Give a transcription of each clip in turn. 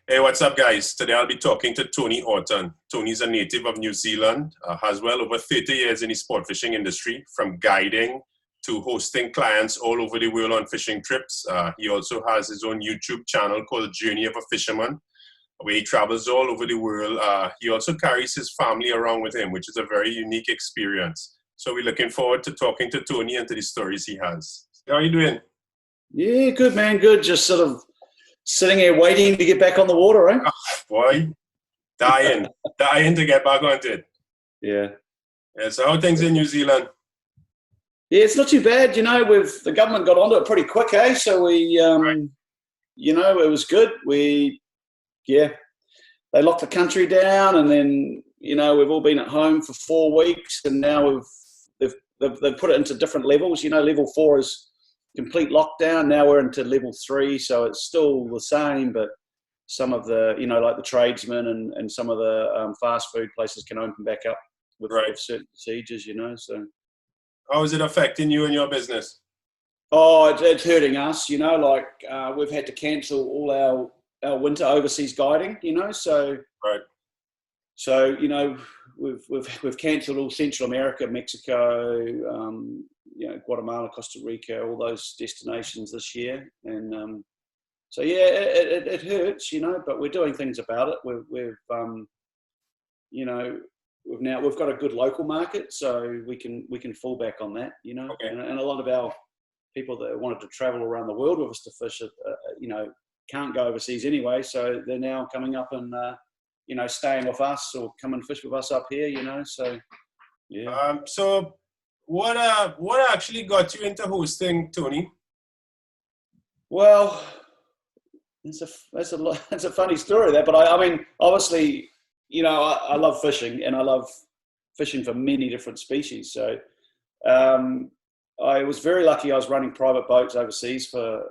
Hey, what's up, guys? Today I'll be talking to Tony Orton. Tony's a native of New Zealand, has well over 30 years in the sport fishing industry, from guiding to hosting clients all over the world on fishing trips. He also has his own YouTube channel called Journey of a Fisherman, where he travels all over the world. He also carries his family around with him, which is a very unique experience. So we're looking forward to talking to Tony and to the stories he has. How are you doing? Yeah, good, man, good. Just sort of sitting here waiting to get back on the water, eh? Oh, boy, dying to get back onto it. Yeah. So how are things in New Zealand? Yeah, it's not too bad. The government got onto it pretty quick, eh? So we, Right. it was good. They locked the country down, and then, we've all been at home for 4 weeks, and now they've put it into different levels. Level 4 is complete lockdown. Now we're into level 3, so it's still the same, but some of the, like the tradesmen and some of the fast food places can open back up with certain procedures, so. How is it affecting you and your business? Oh, it's hurting us, we've had to cancel all our winter overseas guiding, so. Right. So, we've cancelled all Central America, Mexico, Guatemala, Costa Rica, all those destinations this year. And so, yeah, it hurts, but we're doing things about it. We've got a good local market, so we can fall back on that, Okay. And a lot of our people that wanted to travel around the world with us to fish, can't go overseas anyway. So they're now coming up and, staying with us or come and fish with us up here, so, yeah. So what actually got you into hosting, Tony? Well, that's a funny story there, but I mean, obviously, I love fishing, and I love fishing for many different species. So I was very lucky. I was running private boats overseas for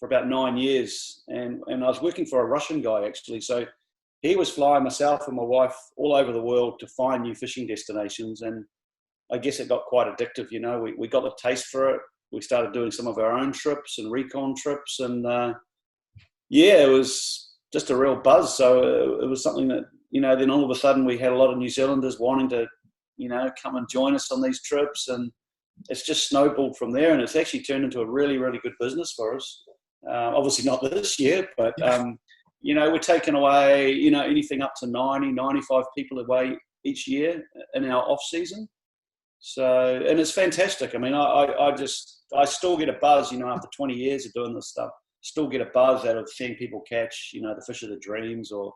about 9 years, and I was working for a Russian guy, actually. So he was flying myself and my wife all over the world to find new fishing destinations, and I guess it got quite addictive. We got the taste for it. We started doing some of our own trips and recon trips, and it was just a real buzz. So it was something that, then all of a sudden we had a lot of New Zealanders wanting to, come and join us on these trips, and it's just snowballed from there, and it's actually turned into a really, really good business for us. Obviously not this year, but we're taking away, anything up to 90, 95 people away each year in our off season. So, and it's fantastic. I mean, I still get a buzz, after 20 years of doing this stuff, still get a buzz out of seeing people catch, the fish of their dreams, or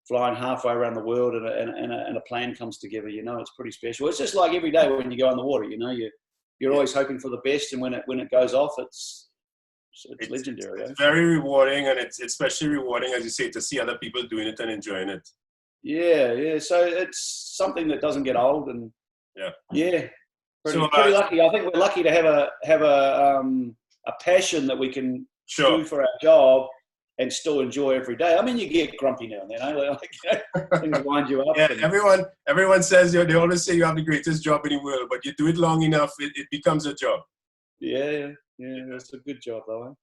flying halfway around the world and a plan comes together. It's pretty special. It's just like every day when you go in the water, you're always hoping for the best, and when it goes off, it's legendary. It's very rewarding, and it's especially rewarding, as you say, to see other people doing it and enjoying it. Yeah. So it's something that doesn't get old, and pretty lucky. I think we're lucky to have a passion that we can do for our job and still enjoy every day. I mean, you get grumpy now and then, things wind you up. Yeah, everyone says, they always say you have the greatest job in the world, but you do it long enough, it becomes a job. Yeah, that's a good job, though.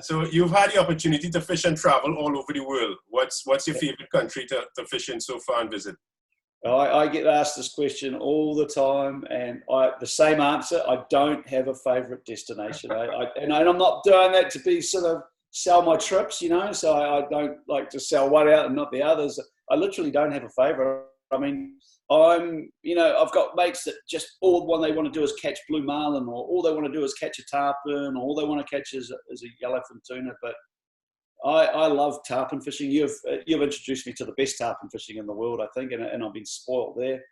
So you've had the opportunity to fish and travel all over the world. What's your favorite country to fish in so far and visit? I get asked this question all the time, and the same answer. I don't have a favorite destination. And I'm not doing that to be sort of sell my trips, so I don't like to sell one out and not the others. I literally don't have a favorite. I mean, I've got mates that just all they want to do is catch blue marlin, or all they want to do is catch a tarpon, or all they want to catch is a yellowfin tuna. But I love tarpon fishing. You've introduced me to the best tarpon fishing in the world, I think, and I've been spoiled there.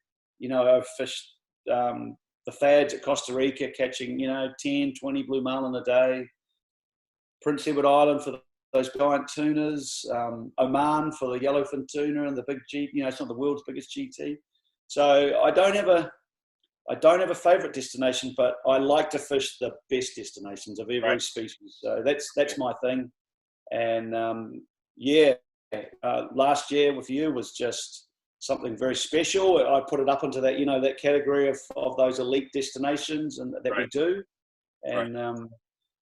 I've fished the fads at Costa Rica, catching 10, 20 blue marlin a day. Prince Edward Island for those giant tunas, Oman for the yellowfin tuna and the big G, some of the world's biggest GT. So I don't have a favorite destination, but I like to fish the best destinations of every species. So that's my thing. And last year with you was just something very special. I put it up into that, that category of those elite destinations and that we do. And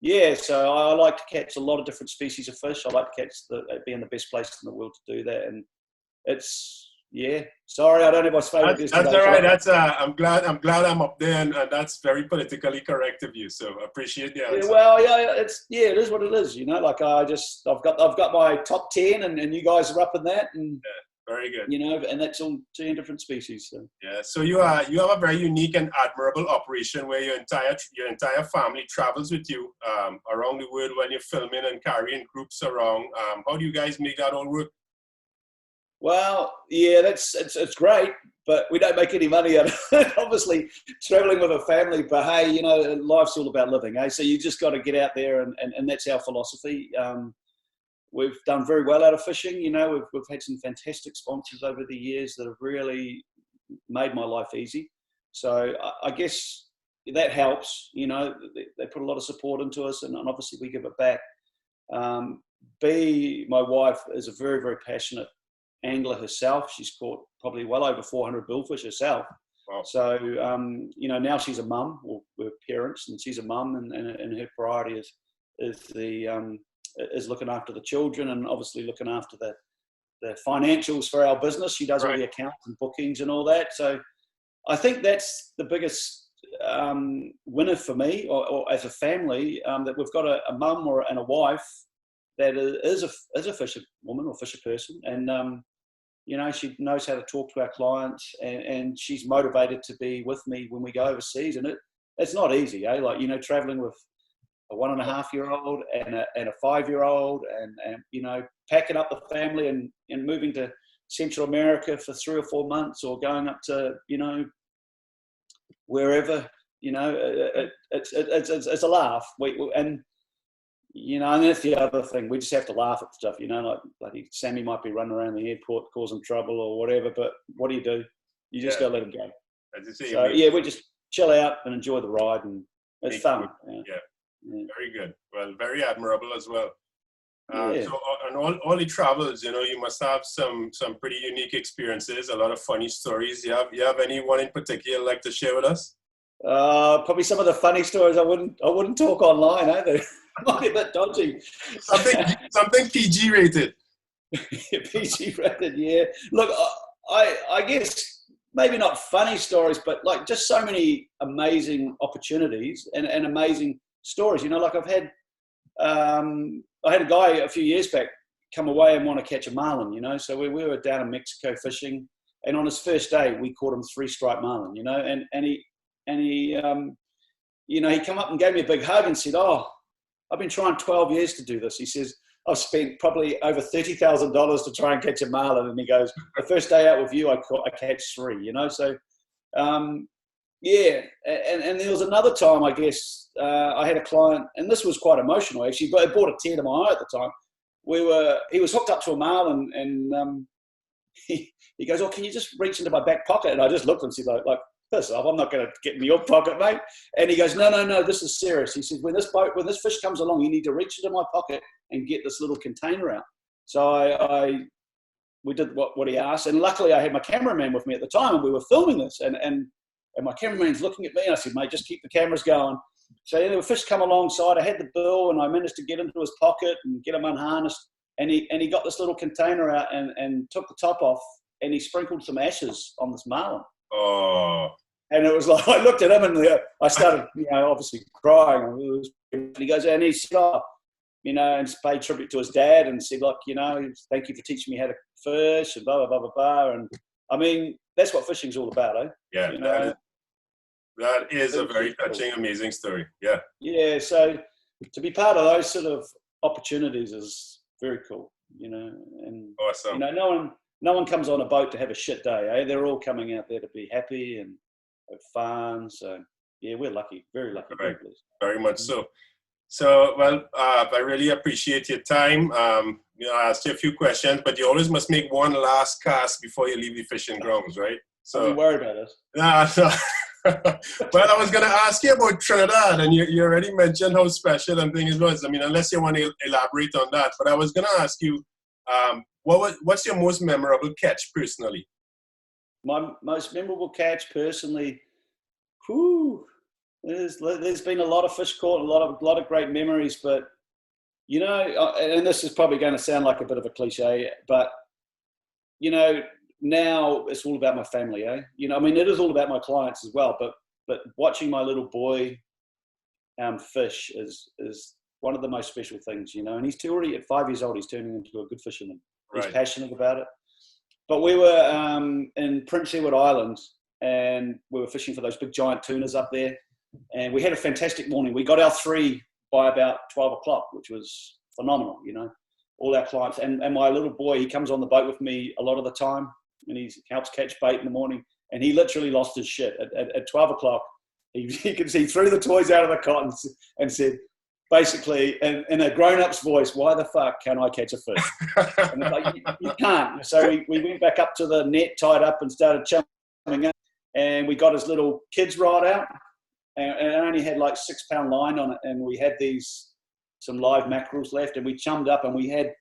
Yeah, so I like to catch a lot of different species of fish. I like to catch be in the best place in the world to do that, and it's Sorry, I don't have my favourite That's destination. all right. That's I'm glad I'm up there, and that's very politically correct of you. So I appreciate the Yeah, answer. well, yeah, it is what it is. Like I've got my top 10, and you guys are up in that, and Very good. and that's on 10 different species. So. Yeah. So you have a very unique and admirable operation where your entire family travels with you around the world when you're filming and carrying groups around. How do you guys make that all work? Well, yeah, it's great, but we don't make any money out of it. Obviously, traveling with a family, but hey, life's all about living, eh? So you just got to get out there, and that's our philosophy. We've done very well out of fishing. We've had some fantastic sponsors over the years that have really made my life easy. So I guess that helps. They put a lot of support into us, and obviously we give it back. My wife is a very, very passionate angler herself. She's caught probably well over 400 billfish herself. Wow. So now she's a mum, or we're parents, and she's a mum, and her priority is looking after the children, and obviously looking after the financials for our business. She does all the accounts and bookings and all that. So I think that's the biggest winner for me, or as a family, that we've got a mum and a wife that is a fisher woman or fisher person, and she knows how to talk to our clients, and she's motivated to be with me when we go overseas. And it's not easy, eh? Like, traveling with a 1.5-year-old and a 5-year-old, and packing up the family and moving to Central America for 3 or 4 months, or going up to wherever. It's a laugh. And that's the other thing. We just have to laugh at stuff, like bloody Sammy might be running around the airport causing trouble or whatever, but what do? You just got to let him go. So, we just chill out and enjoy the ride, and it's fun. Yeah. Very good. Well, very admirable as well. Yeah. So on all the travels, you must have some pretty unique experiences, a lot of funny stories. You have anyone in particular you'd like to share with us? Probably some of the funny stories I wouldn't talk online, either. Might be a bit dodgy. Something PG rated. PG rated, yeah. Look, I guess maybe not funny stories, but like just so many amazing opportunities and amazing stories. Like I had a guy a few years back come away and want to catch a marlin. So we were down in Mexico fishing, and on his first day we caught him 3-stripe marlin. He come up and gave me a big hug and said, "Oh, I've been trying 12 years to do this." He says, "I've spent probably over $30,000 to try and catch a marlin." And he goes, "The first day out with you, I catch 3." So, yeah. And there was another time, I guess, I had a client, and this was quite emotional actually, but it brought a tear to my eye at the time. He was hooked up to a marlin, and he goes, "Oh, can you just reach into my back pocket?" And I just looked and said, like, "Piss off, I'm not going to get in your pocket, mate." And he goes, no, this is serious. He said, when this fish comes along, you need to reach into my pocket and get this little container out. So we did what he asked, and luckily I had my cameraman with me at the time, and we were filming this, and my cameraman's looking at me, and I said, "Mate, just keep the cameras going." So the fish come alongside. I had the bill, and I managed to get into his pocket and get him unharnessed, and he got this little container out and took the top off, and he sprinkled some ashes on this marlin. Oh. And it was like, I looked at him and I started, obviously crying. And he goes, and he said, and paid tribute to his dad and said, "Look, thank you for teaching me how to fish," and blah, blah, blah, blah, blah. And I mean, that's what fishing's all about, eh? Yeah, that is a very touching, amazing story. Yeah. Yeah, so to be part of those sort of opportunities is very cool, And, awesome. No one comes on a boat to have a shit day, eh? They're all coming out there to be happy and have fun. So yeah, we're lucky, very lucky. Very much so. So, well, I really appreciate your time. I asked you a few questions, but you always must make one last cast before you leave the fishing grounds, right? So don't worry about us. Well, I was going to ask you about Trinidad, and you already mentioned how special and things was. I mean, unless you want to elaborate on that, but I was going to ask you, what's your most memorable catch personally? My most memorable catch personally, There's been a lot of fish caught, a lot of great memories, but you know, and this is probably going to sound like a bit of a cliche, but you know, now it's all about my family, eh? You know, I mean, it is all about my clients as well, but watching my little boy fish is one of the most special things, you know. And he's already at 5 years old, he's turning into a good fisherman. He's passionate about it. But we were in Prince Edward Island, and we were fishing for those big giant tunas up there. And we had a fantastic morning. We got our 3 by about 12 o'clock, which was phenomenal, you know. All our clients. And my little boy, he comes on the boat with me a lot of the time, and he helps catch bait in the morning. And he literally lost his shit. At 12 o'clock, he threw the toys out of the cot and said, basically, in a grown-up's voice, why the fuck can't I catch a fish? And it's like, you can't. So we went back up to the net, tied up, and started chumming up. And we got his little kids rod out. And it only had like 6-pound line on it, and we had some live mackerels left, and we chummed up, and we had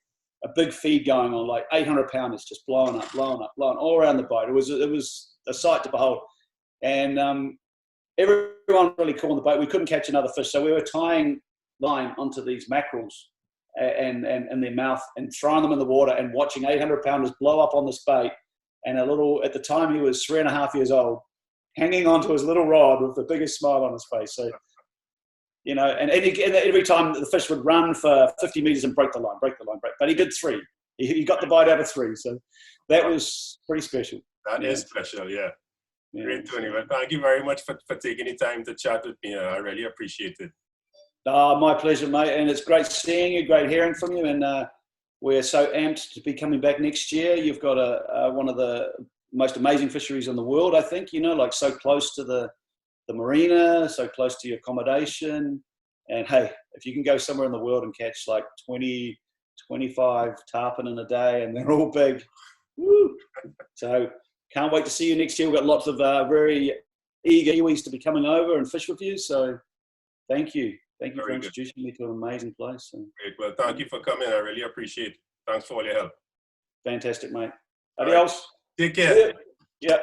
a big feed going on, like 800-pounders just blowing up all around the boat. It was a sight to behold, and everyone really cool on the boat. We couldn't catch another fish, so we were tying line onto these mackerels and their mouth and throwing them in the water and watching 800-pounders blow up on this bait. And at the time he was 3.5 years old, hanging onto his little rod with the biggest smile on his face. So, you know, and every time the fish would run for 50 meters and break the line. But he did 3. He got the bite out of 3. So that was pretty special. That is special, yeah. Great, Tony. Well, thank you very much for taking the time to chat with me. I really appreciate it. My pleasure, mate. And it's great seeing you, great hearing from you. And we're so amped to be coming back next year. You've got one of the most amazing fisheries in the world, I think, you know, like so close to the marina, so close to your accommodation. And hey, if you can go somewhere in the world and catch like 20, 25 tarpon in a day, and they're all big, woo. So can't wait to see you next year. We've got lots of very eager Kiwis to be coming over and fish with you. So thank you. Thank you for introducing me to an amazing place. Great. Well, thank you for coming. I really appreciate it. Thanks for all your help. Fantastic, mate. Adios. Take care. Yeah.